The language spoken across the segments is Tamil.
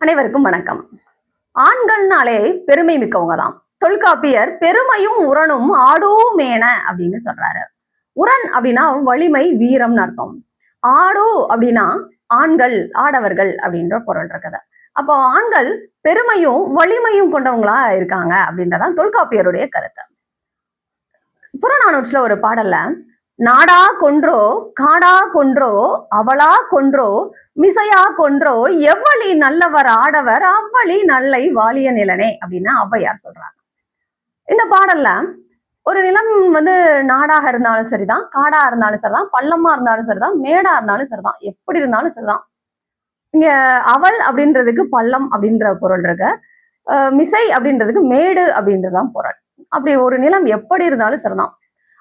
அனைவருக்கும் வணக்கம். ஆண்கள்னாலே பெருமை மிக்கவங்க தான். தொல்காப்பியர் பெருமையும் உரனும் ஆடூமேன அப்படின்னு சொல்றாரு. உரன் அப்படின்னா வலிமை, வீரம்னு அர்த்தம். ஆடு அப்படின்னா ஆண்கள், ஆடவர்கள் அப்படின்ற பொருள் இருக்குது. அப்போ ஆண்கள் பெருமையும் வலிமையும் கொண்டவங்களா இருக்காங்க அப்படின்றதான் தொல்காப்பியருடைய கருத்து. புறநானூற்றுல ஒரு பாடல்ல நாடா கொன்றோ காடா கொன்றோ அவளா கொன்றோ மிசையா கொன்றோ எவ்வளி நல்லவர் ஆடவர் அவ்வளி நல்லை வாலிய நிலனே அப்படின்னு ஔவையார் சொல்றாங்க. இந்த பாடல்ல ஒரு நிலம் நாடாக இருந்தாலும் சரிதான், காடா இருந்தாலும் சரிதான், பள்ளமா இருந்தாலும் சரிதான், மேடா இருந்தாலும் சரிதான், எப்படி இருந்தாலும் சரிதான். இங்க அவள் அப்படின்றதுக்கு பள்ளம் அப்படின்ற பொருள் இருக்கு, மிசை அப்படின்றதுக்கு மேடு அப்படின்றதான் பொருள். அப்படி ஒரு நிலம் எப்படி இருந்தாலும் சரிதான்,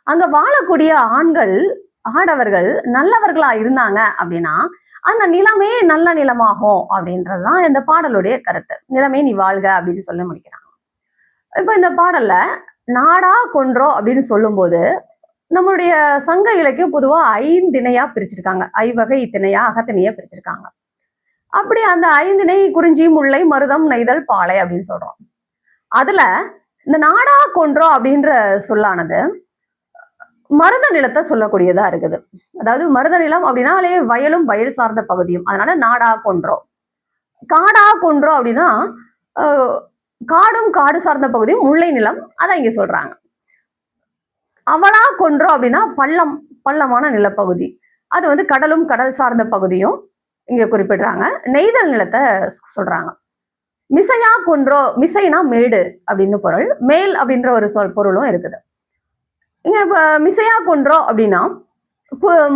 அங்க வாழக்கூடிய ஆண்கள், ஆடவர்கள் நல்லவர்களா இருந்தாங்க அப்படின்னா அந்த நிலமே நல்ல நிலமாகும் அப்படின்றதுதான் இந்த பாடலுடைய கருத்து. நிலமே நீ வாழ்க அப்படின்னு சொல்ல முடிக்கிறாங்க. இப்ப இந்த பாடல்ல நாடா கொன்றோ அப்படின்னு சொல்லும் போது நம்மளுடைய சங்க இலக்கியம் பொதுவா ஐந்திணையா பிரிச்சிருக்காங்க. ஐவகை திணையா அகத்திணையா பிரிச்சிருக்காங்க. அப்படி அந்த ஐந்திணை குறிஞ்சி, முல்லை, மருதம், நெய்தல், பாலை அப்படின்னு சொல்றோம். அதுல இந்த நாடா கொன்றோ அப்படின்ற சொல்லானது மருத நிலத்தை சொல்லக்கூடியதா இருக்குது. அதாவது மருத நிலம் அப்படின்னாலே வயலும் வயல் சார்ந்த பகுதியும், அதனால நாடா கொன்றோம். காடா கொன்றோம் அப்படின்னா காடும் காடு சார்ந்த பகுதியும், முல்லை நிலம், அதான் இங்க சொல்றாங்க. அவளா கொன்றோம் அப்படின்னா பள்ளம், பள்ளமான நிலப்பகுதி, அது கடலும் கடல் சார்ந்த பகுதியும் இங்க குறிப்பிடுறாங்க. நெய்தல் நிலத்தை சொல்றாங்க. மிசையா கொன்றோ, மிசைனா மேடு அப்படின்னு பொருள், மேல் அப்படின்ற ஒரு பொருளும் இருக்குது. இங்க இப்ப மிசையா கொன்றோம் அப்படின்னா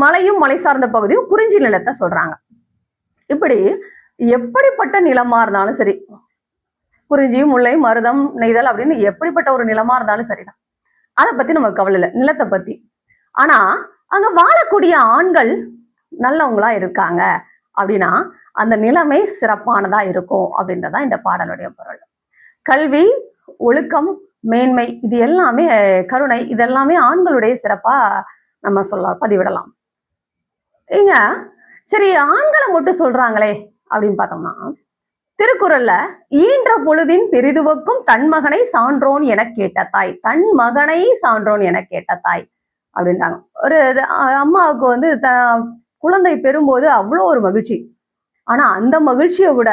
மலையும் மலை சார்ந்த பகுதியும் குறிஞ்சி நிலத்தை சொல்றாங்க. இப்படி எப்படிப்பட்ட நிலமா இருந்தாலும் சரி, குறிஞ்சி, முல்லை, மருதம், நெய்தல் அப்படின்னு எப்படிப்பட்ட ஒரு நிலமா இருந்தாலும் சரிதான், அதை பத்தி நமக்கு கவலை இல்லை, நிலத்தை பத்தி. ஆனா அங்க வாழக்கூடிய ஆண்கள் நல்லவங்களா இருக்காங்க அப்படின்னா அந்த நிலைமை சிறப்பானதா இருக்கும் அப்படின்றதான் இந்த பாடலுடைய பொருள். கல்வி, ஒழுக்கம், மேன்மை, இது எல்லாமே, கருணை, இதெல்லாமே ஆண்களுடைய சிறப்பா நம்ம பதிவிடலாம். இங்க சரி ஆண்களை மட்டும் சொல்றாங்களே அப்படின்னு பார்த்தோம்னா, திருக்குறள்ல ஈன்ற பொழுதின் பெரிதுவக்கும் தன் மகனை சான்றோன் என கேட்ட தாய், தன் மகனை சான்றோன் என கேட்ட தாய் அப்படின்றாங்க. ஒரு அம்மாவுக்கு குழந்தை பெறும்போது அவ்வளோ ஒரு மகிழ்ச்சி. ஆனா அந்த மகிழ்ச்சியை விட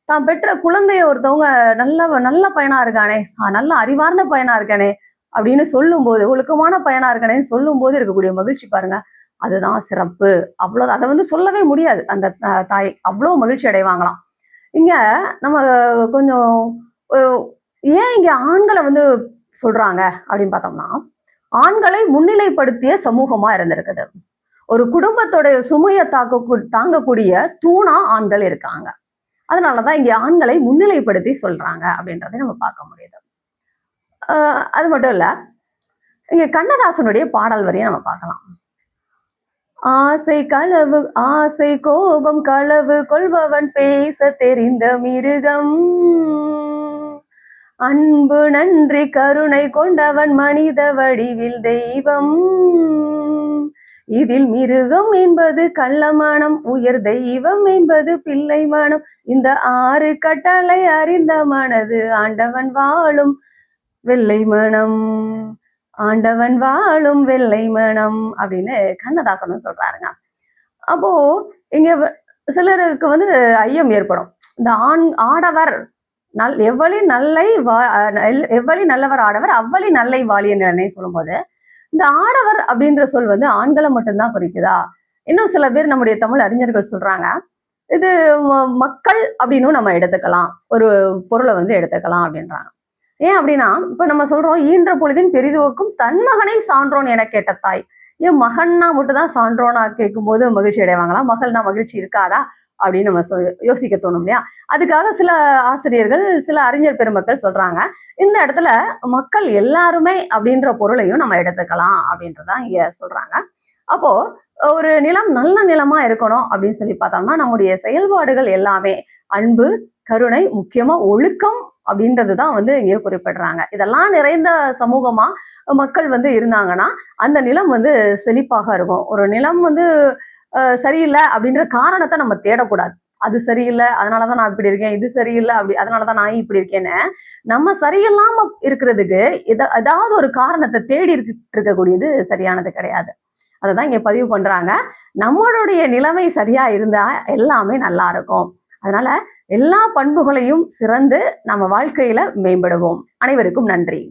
தான் பெற்ற குழந்தைய ஒருத்தவங்க நல்ல பையனா இருக்கானே, நல்ல அறிவார்ந்த பையனா இருக்கானே அப்படின்னு சொல்லும் போது, ஒழுக்கமான பையனா இருக்கானேன்னு சொல்லும் போது இருக்கக்கூடிய மகிழ்ச்சி பாருங்க, அதுதான் சிறப்பு. அவ்வளவு அதை சொல்லவே முடியாது. அந்த தாய் அவ்வளோ மகிழ்ச்சி அடைவாங்களாம். இங்க நம்ம கொஞ்சம் ஏன் இங்க ஆண்களை சொல்றாங்க அப்படின்னு பார்த்தோம்னா, ஆண்களை முன்னிலைப்படுத்திய சமூகமா இருந்திருக்குது. ஒரு குடும்பத்தோடைய சுமையை தாங்கக்கூடிய தூணா ஆண்கள் இருக்காங்க. அதனாலதான் இங்க ஆண்களை முன்னிலைப்படுத்தி சொல்றாங்க அப்படின்றதை நம்ம பார்க்க முடியுது. அது மட்டும் இல்ல, இங்க கண்ணதாசனுடைய பாடல் வரையும் நம்ம பார்க்கலாம். ஆசை களவு, ஆசை கோபம் களவு கொள்பவன் பேச தெரிந்த மிருகம், அன்பு நன்றி கருணை கொண்டவன் மனித வடிவில் தெய்வம், இதில் மிருகம் என்பது கள்ளமனம், உயர் தெய்வம் என்பது பிள்ளை மனம், இந்த 6 கட்டளை அறிந்த மனது ஆண்டவன் வாழும் வெள்ளை மனம், ஆண்டவன் வாழும் வெள்ளை மனம் அப்படின்னு கண்ணதாசன் சொல்றாருங்க. அப்போ இங்க சிலருக்கு ஐயம் ஏற்படும். இந்த ஆடவர் எவ்வளி நல்லவர் ஆடவர் அவ்வளி நல்லை வாழிய நிலனே சொல்லும்போது, இந்த ஆடவர் அப்படின்ற சொல் ஆண்களை மட்டும்தான் குறிக்குதா? இன்னும் சில பேர் நம்முடைய தமிழ் அறிஞர்கள் சொல்றாங்க, இது மக்கள் அப்படின்னு நம்ம எடுத்துக்கலாம், ஒரு பொருளை எடுத்துக்கலாம் அப்படின்றாங்க. ஏன் அப்படின்னா, இப்ப நம்ம சொல்றோம் ஈன்ற பொழுதின் பெரிதுவக்கும் தன் மகனை சான்றோன் என கேட்ட தாய். ஏன் மகன்னா மட்டும்தான் சான்றோனா கேட்கும் போது மகிழ்ச்சி அடைவாங்களா? மகள்னா மகிழ்ச்சி இருக்காதா அப்படின்னு நம்ம யோசிக்க தோணும் இல்லையா? அதுக்காக சில ஆசிரியர்கள், சில அறிஞர் பெருமக்கள் சொல்றாங்க, இந்த இடத்துல மக்கள் எல்லாருமே அப்படின்ற பொருளையும் நம்ம எடுத்துக்கலாம் அப்படின்றதான் இங்க சொல்றாங்க. அப்போ ஒரு நிலம் நல்ல நிலமா இருக்கணும் அப்படின்னு சொல்லி பார்த்தோம்னா நம்முடைய செயல்பாடுகள் எல்லாமே அன்பு, கருணை, முக்கியமா ஒழுக்கம் அப்படின்றதுதான் இங்க குறிப்பிடுறாங்க. இதெல்லாம் நிறைந்த சமூகமா மக்கள் இருந்தாங்கன்னா அந்த நிலம் செழிப்பாக இருக்கும். ஒரு நிலம் சரியில்லை அப்படின்ற காரணத்தை நம்ம தேடக்கூடாது. அது சரியில்லை அதனாலதான் நான் இப்படி இருக்கேன், இது சரியில்லை அப்படி அதனாலதான் நான் இப்படி இருக்கேன்னு நம்ம சரியில்லாம இருக்கிறதுக்கு ஏதாவது ஒரு காரணத்தை தேடி இருக்கக்கூடியது சரியானது கிடையாது. அததான் இங்க பதிவு பண்றாங்க. நம்மளுடைய நிலைமை சரியா இருந்தா எல்லாமே நல்லா இருக்கும். அதனால எல்லா பண்புகளையும் சிறந்து நம்ம வாழ்க்கையில மேம்படுவோம். அனைவருக்கும் நன்றி.